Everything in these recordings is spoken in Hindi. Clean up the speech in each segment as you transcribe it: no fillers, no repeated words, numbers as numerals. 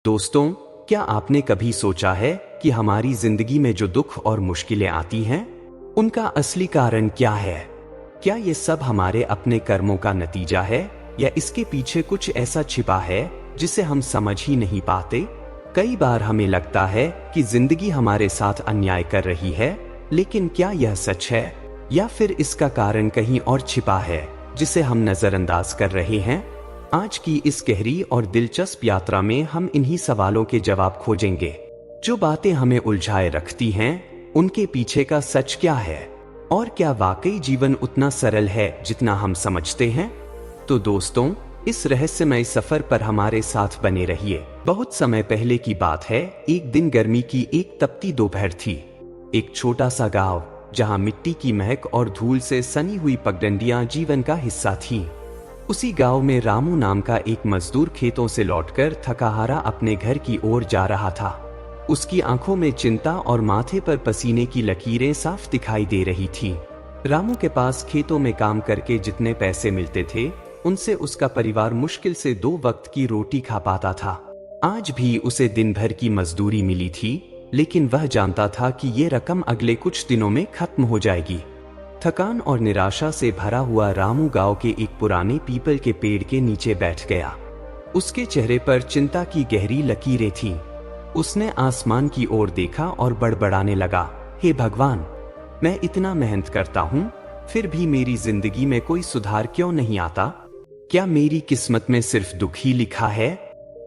दोस्तों, क्या आपने कभी सोचा है कि हमारी जिंदगी में जो दुख और मुश्किलें आती हैं, उनका असली कारण क्या है? क्या ये सब हमारे अपने कर्मों का नतीजा है या इसके पीछे कुछ ऐसा छिपा है जिसे हम समझ ही नहीं पाते? कई बार हमें लगता है कि जिंदगी हमारे साथ अन्याय कर रही है, लेकिन क्या यह सच है या फिर इसका कारण कहीं और छिपा है जिसे हम नजरअंदाज कर रहे हैं? आज की इस गहरी और दिलचस्प यात्रा में हम इन्हीं सवालों के जवाब खोजेंगे। जो बातें हमें उलझाए रखती हैं, उनके पीछे का सच क्या है और क्या वाकई जीवन उतना सरल है जितना हम समझते हैं? तो दोस्तों, इस रहस्यमय सफर पर हमारे साथ बने रहिए। बहुत समय पहले की बात है। एक दिन गर्मी की एक तपती दोपहर थी। एक छोटा सा गांव जहां मिट्टी की महक और धूल से सनी हुई पगडंडियां जीवन का हिस्सा थीं। उसी गांव में रामू नाम का एक मजदूर खेतों से लौटकर थकाहारा अपने घर की ओर जा रहा था। उसकी आंखों में चिंता और माथे पर पसीने की लकीरें साफ दिखाई दे रही थी। रामू के पास खेतों में काम करके जितने पैसे मिलते थे, उनसे उसका परिवार मुश्किल से 2 वक्त की रोटी खा पाता था। आज भी उसे दिन भर की मजदूरी मिली थी, लेकिन वह जानता था कि ये रकम अगले कुछ दिनों में खत्म हो जाएगी। थकान और निराशा से भरा हुआ रामू गांव के एक पुराने पीपल के पेड़ के नीचे बैठ गया। उसके चेहरे पर चिंता की गहरी लकीरें थीं। उसने आसमान की ओर देखा और बड़बड़ाने लगा, हे भगवान, मैं इतना मेहनत करता हूँ, फिर भी मेरी जिंदगी में कोई सुधार क्यों नहीं आता? क्या मेरी किस्मत में सिर्फ दुख ही लिखा है?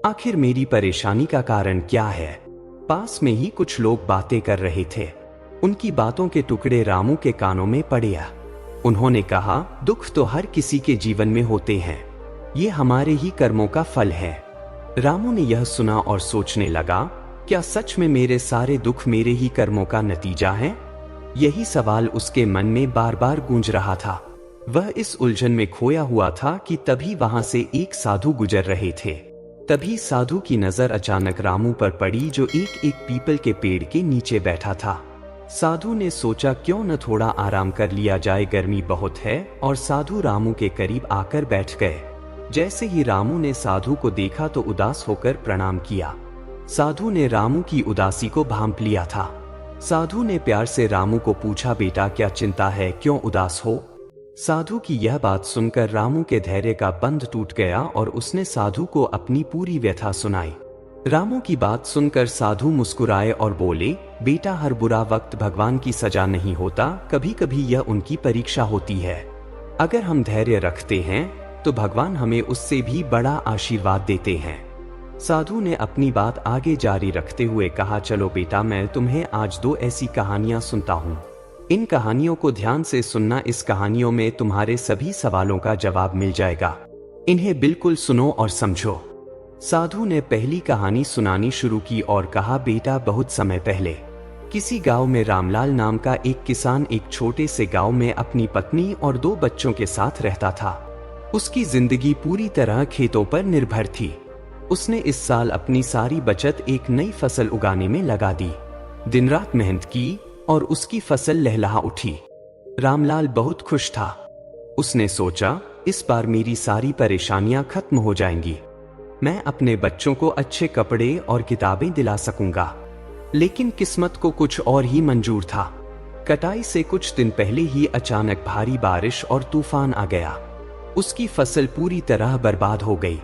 आखिर मेरी परेशानी का कारण क्या है? पास में ही कुछ लोग बातें कर रहे थे। उनकी बातों के टुकड़े रामू के कानों में पड़े। उन्होंने कहा, दुख तो हर किसी के जीवन में होते हैं, ये हमारे ही कर्मों का फल है। रामू ने यह सुना और सोचने लगा, क्या सच में मेरे सारे दुख मेरे ही कर्मों का नतीजा हैं? यही सवाल उसके मन में बार बार गूंज रहा था। वह इस उलझन में खोया हुआ था कि तभी वहां से एक साधु गुजर रहे थे। तभी साधु की नजर अचानक रामू पर पड़ी, जो एक पीपल के पेड़ के नीचे बैठा था। साधु ने सोचा, क्यों न थोड़ा आराम कर लिया जाए, गर्मी बहुत है, और साधु रामू के करीब आकर बैठ गए। जैसे ही रामू ने साधु को देखा तो उदास होकर प्रणाम किया। साधु ने रामू की उदासी को भांप लिया था। साधु ने प्यार से रामू को पूछा, बेटा क्या चिंता है, क्यों उदास हो? साधु की यह बात सुनकर रामू के धैर्य का बंध टूट गया और उसने साधु को अपनी पूरी व्यथा सुनाई। रामू की बात सुनकर साधु मुस्कुराए और बोले, बेटा हर बुरा वक्त भगवान की सजा नहीं होता, कभी कभी यह उनकी परीक्षा होती है। अगर हम धैर्य रखते हैं तो भगवान हमें उससे भी बड़ा आशीर्वाद देते हैं। साधु ने अपनी बात आगे जारी रखते हुए कहा, चलो बेटा, मैं तुम्हें आज 2 ऐसी कहानियां सुनता हूँ। इन कहानियों को ध्यान से सुनना, इस कहानियों में तुम्हारे सभी सवालों का जवाब मिल जाएगा। इन्हें बिल्कुल सुनो और समझो। साधु ने पहली कहानी सुनानी शुरू की और कहा, बेटा बहुत समय पहले किसी गांव में रामलाल नाम का एक किसान एक छोटे से गांव में अपनी पत्नी और 2 बच्चों के साथ रहता था। उसकी जिंदगी पूरी तरह खेतों पर निर्भर थी। उसने इस साल अपनी सारी बचत एक नई फसल उगाने में लगा दी। दिन रात मेहनत की और उसकी फसल लहलहा उठी। रामलाल बहुत खुश था। उसने सोचा, इस बार मेरी सारी परेशानियां खत्म हो जाएंगी। मैं अपने बच्चों को अच्छे कपड़े और किताबें दिला सकूंगा। लेकिन किस्मत को कुछ और ही मंजूर था। कटाई से कुछ दिन पहले ही अचानक भारी बारिश और तूफान आ गया। उसकी फसल पूरी तरह बर्बाद हो गई।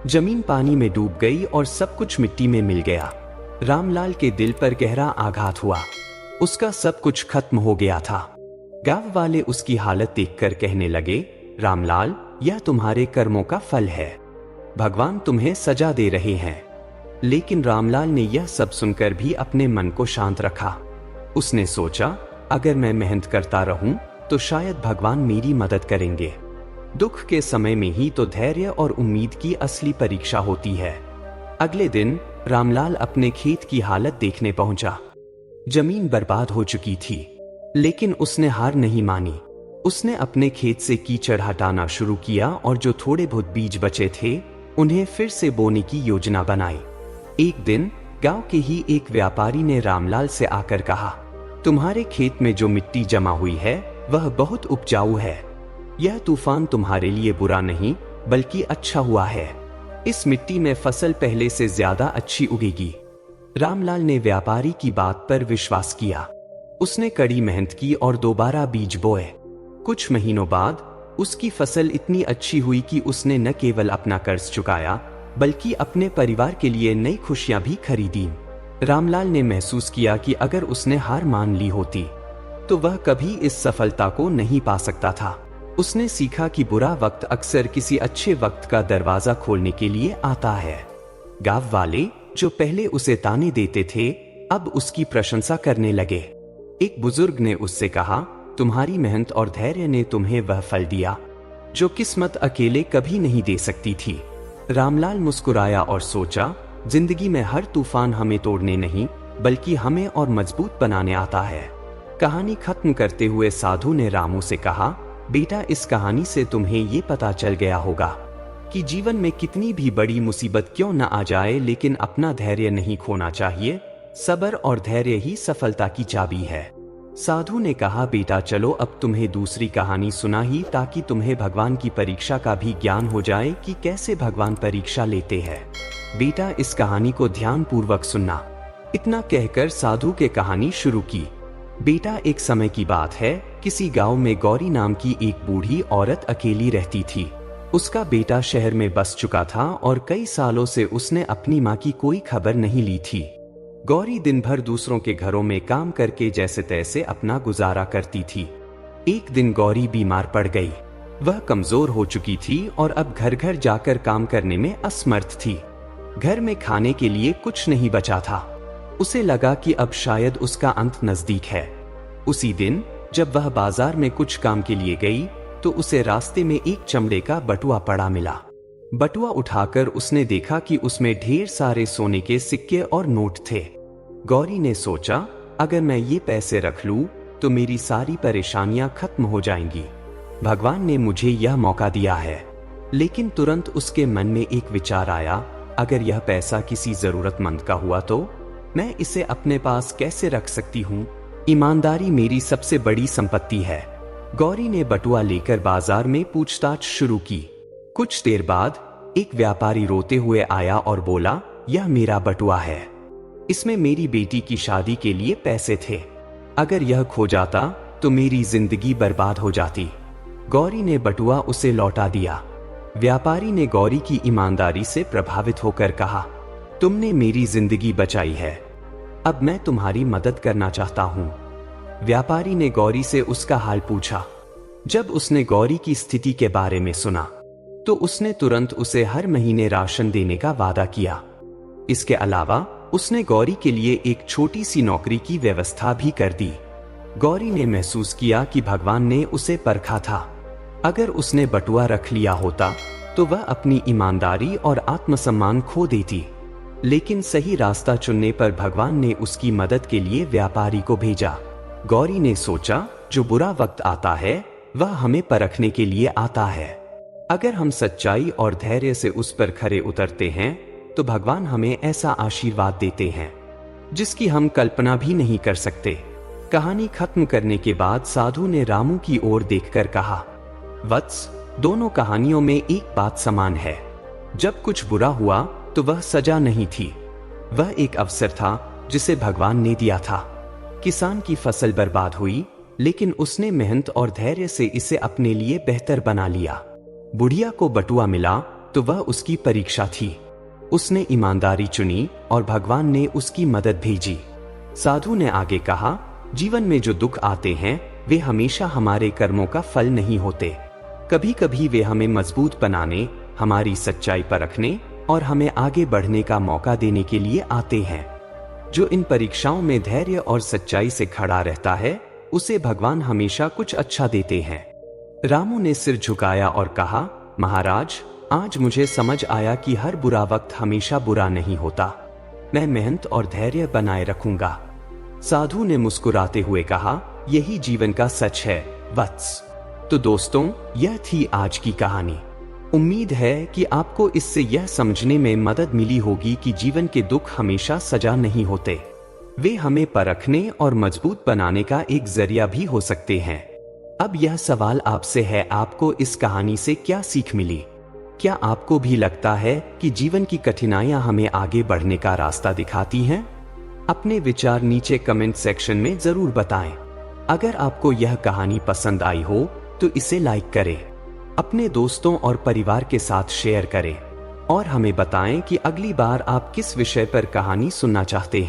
जमीन पानी में डूब गई और सब कुछ मिट्टी में मिल गया। रामलाल के दिल पर गहरा आघात हुआ। उसका सब कुछ खत्म हो गया था। गांव वाले उसकी हालत देखकर कहने लगे, रामलाल, यह तुम्हारे कर्मों का फल है। भगवान तुम्हें सजा दे रहे हैं। लेकिन रामलाल ने यह सब सुनकर भी अपने मन को शांत रखा। उसने सोचा, अगर मैं मेहनत करता रहूं तो शायद भगवान मेरी मदद करेंगे। दुख के समय में ही तो धैर्य और उम्मीद की असली परीक्षा होती है। अगले दिन रामलाल अपने खेत की हालत देखने पहुंचा। जमीन बर्बाद हो चुकी थी, लेकिन उसने हार नहीं मानी। उसने अपने खेत से कीचड़ हटाना शुरू किया और जो थोड़े बहुत बीज बचे थे, उन्हें फिर से बोने की योजना बनाई। एक दिन गांव के ही एक व्यापारी ने रामलाल से आकर कहा, तुम्हारे खेत में जो मिट्टी जमा हुई है वह बहुत उपजाऊ है। यह तूफान तुम्हारे लिए बुरा नहीं बल्कि अच्छा हुआ है। इस मिट्टी में फसल पहले से ज्यादा अच्छी उगेगी। रामलाल ने व्यापारी की बात पर विश्वास किया। उसने कड़ी मेहनत की और दोबारा बीज बोए। कुछ महीनों बाद उसकी फसल इतनी अच्छी हुई कि उसने न केवल अपना कर्ज चुकाया बल्कि अपने परिवार के लिए नई खुशियां भी खरीदी। रामलाल ने महसूस किया कि अगर उसने हार मान ली होती तो वह कभी इस सफलता को नहीं पा सकता था। उसने सीखा कि बुरा वक्त अक्सर किसी अच्छे वक्त का दरवाजा खोलने के लिए आता है। गांव वाले जो पहले उसे ताने देते थे अब उसकी प्रशंसा करने लगे। एक बुजुर्ग ने उससे कहा, तुम्हारी मेहनत और धैर्य ने तुम्हें वह फल दिया जो किस्मत अकेले कभी नहीं दे सकती थी। रामलाल मुस्कुराया और सोचा, जिंदगी में हर तूफान हमें तोड़ने नहीं बल्कि हमें और मजबूत बनाने आता है। कहानी खत्म करते हुए साधु ने रामू से कहा, बेटा, इस कहानी से तुम्हें ये पता चल गया होगा कि जीवन में कितनी भी बड़ी मुसीबत क्यों न आ जाए लेकिन अपना धैर्य नहीं खोना चाहिए। सब्र और धैर्य ही सफलता की चाबी है। साधु ने कहा, बेटा चलो अब तुम्हें दूसरी कहानी सुना ही ताकि तुम्हें भगवान की परीक्षा का भी ज्ञान हो जाए कि कैसे भगवान परीक्षा लेते हैं। बेटा, इस कहानी को ध्यान पूर्वक सुनना। इतना कहकर साधु के कहानी शुरू की। बेटा, एक समय की बात है, किसी गांव में गौरी नाम की एक बूढ़ी औरत अकेली रहती थी। उसका बेटा शहर में बस चुका था और कई सालों से उसने अपनी माँ की कोई खबर नहीं ली थी। गौरी दिन भर दूसरों के घरों में काम करके जैसे तैसे अपना गुजारा करती थी। एक दिन गौरी बीमार पड़ गई। वह कमजोर हो चुकी थी और अब घर घर जाकर काम करने में असमर्थ थी। घर में खाने के लिए कुछ नहीं बचा था। उसे लगा कि अब शायद उसका अंत नजदीक है। उसी दिन जब वह बाजार में कुछ काम के लिए गई तो उसे रास्ते में एक चमड़े का बटुआ पड़ा मिला। बटुआ उठाकर उसने देखा कि उसमें ढेर सारे सोने के सिक्के और नोट थे। गौरी ने सोचा, अगर मैं ये पैसे रख लूं तो मेरी सारी परेशानियां खत्म हो जाएंगी। भगवान ने मुझे यह मौका दिया है। लेकिन तुरंत उसके मन में एक विचार आया, अगर यह पैसा किसी जरूरतमंद का हुआ तो मैं इसे अपने पास कैसे रख सकती हूँ? ईमानदारी मेरी सबसे बड़ी संपत्ति है। गौरी ने बटुआ लेकर बाजार में पूछताछ शुरू की। कुछ देर बाद एक व्यापारी रोते हुए आया और बोला, यह मेरा बटुआ है। इसमें मेरी बेटी की शादी के लिए पैसे थे। अगर यह खो जाता तो मेरी जिंदगी बर्बाद हो जाती। गौरी ने बटुआ उसे लौटा दिया। व्यापारी ने गौरी की ईमानदारी से प्रभावित होकर कहा, तुमने मेरी जिंदगी बचाई है, अब मैं तुम्हारी मदद करना चाहता हूँ। व्यापारी ने गौरी से उसका हाल पूछा। जब उसने गौरी की स्थिति के बारे में सुना तो उसने तुरंत उसे हर महीने राशन देने का वादा किया। इसके अलावा उसने गौरी के लिए एक छोटी सी नौकरी की व्यवस्था भी कर दी। गौरी ने महसूस किया कि भगवान ने उसे परखा था। अगर उसने बटुआ रख लिया होता तो वह अपनी ईमानदारी और आत्मसम्मान खो देती। लेकिन सही रास्ता चुनने पर भगवान ने उसकी मदद के लिए व्यापारी को भेजा। गौरी ने सोचा, जो बुरा वक्त आता है वह हमें परखने के लिए आता है। अगर हम सच्चाई और धैर्य से उस पर खरे उतरते हैं तो भगवान हमें ऐसा आशीर्वाद देते हैं जिसकी हम कल्पना भी नहीं कर सकते। कहानी खत्म करने के बाद साधु ने रामू की ओर देखकर कहा, वत्स, दोनों कहानियों में एक बात समान है। जब कुछ बुरा हुआ तो वह सजा नहीं थी, वह एक अवसर था जिसे भगवान ने दिया था। किसान की फसल बर्बाद हुई लेकिन उसने मेहनत और धैर्य से इसे अपने लिए बेहतर बना लिया। बुढ़िया को बटुआ मिला तो वह उसकी परीक्षा थी। उसने ईमानदारी चुनी और भगवान ने उसकी मदद भेजी। साधु ने आगे कहा, जीवन में जो दुख आते हैं वे हमेशा हमारे कर्मों का फल नहीं होते। कभी कभी वे हमें मजबूत बनाने, हमारी सच्चाई परखने और हमें आगे बढ़ने का मौका देने के लिए आते हैं। जो इन परीक्षाओं में धैर्य और सच्चाई से खड़ा रहता है उसे भगवान हमेशा कुछ अच्छा देते हैं। रामू ने सिर झुकाया और कहा, महाराज, आज मुझे समझ आया कि हर बुरा वक्त हमेशा बुरा नहीं होता। मैं मेहनत और धैर्य बनाए रखूंगा। साधु ने मुस्कुराते हुए कहा, यही जीवन का सच है वत्स। तो दोस्तों, यह थी आज की कहानी। उम्मीद है कि आपको इससे यह समझने में मदद मिली होगी कि जीवन के दुख हमेशा सजा नहीं होते, वे हमें परखने और मजबूत बनाने का एक जरिया भी हो सकते हैं। अब यह सवाल आपसे है, आपको इस कहानी से क्या सीख मिली? क्या आपको भी लगता है कि जीवन की कठिनाइयां हमें आगे बढ़ने का रास्ता दिखाती हैं? अपने विचार नीचे कमेंट सेक्शन में जरूर बताएं। अगर आपको यह कहानी पसंद आई हो तो इसे लाइक करें, अपने दोस्तों और परिवार के साथ शेयर करें और हमें बताएं कि अगली बार आप किस विषय पर कहानी सुनना चाहते हैं।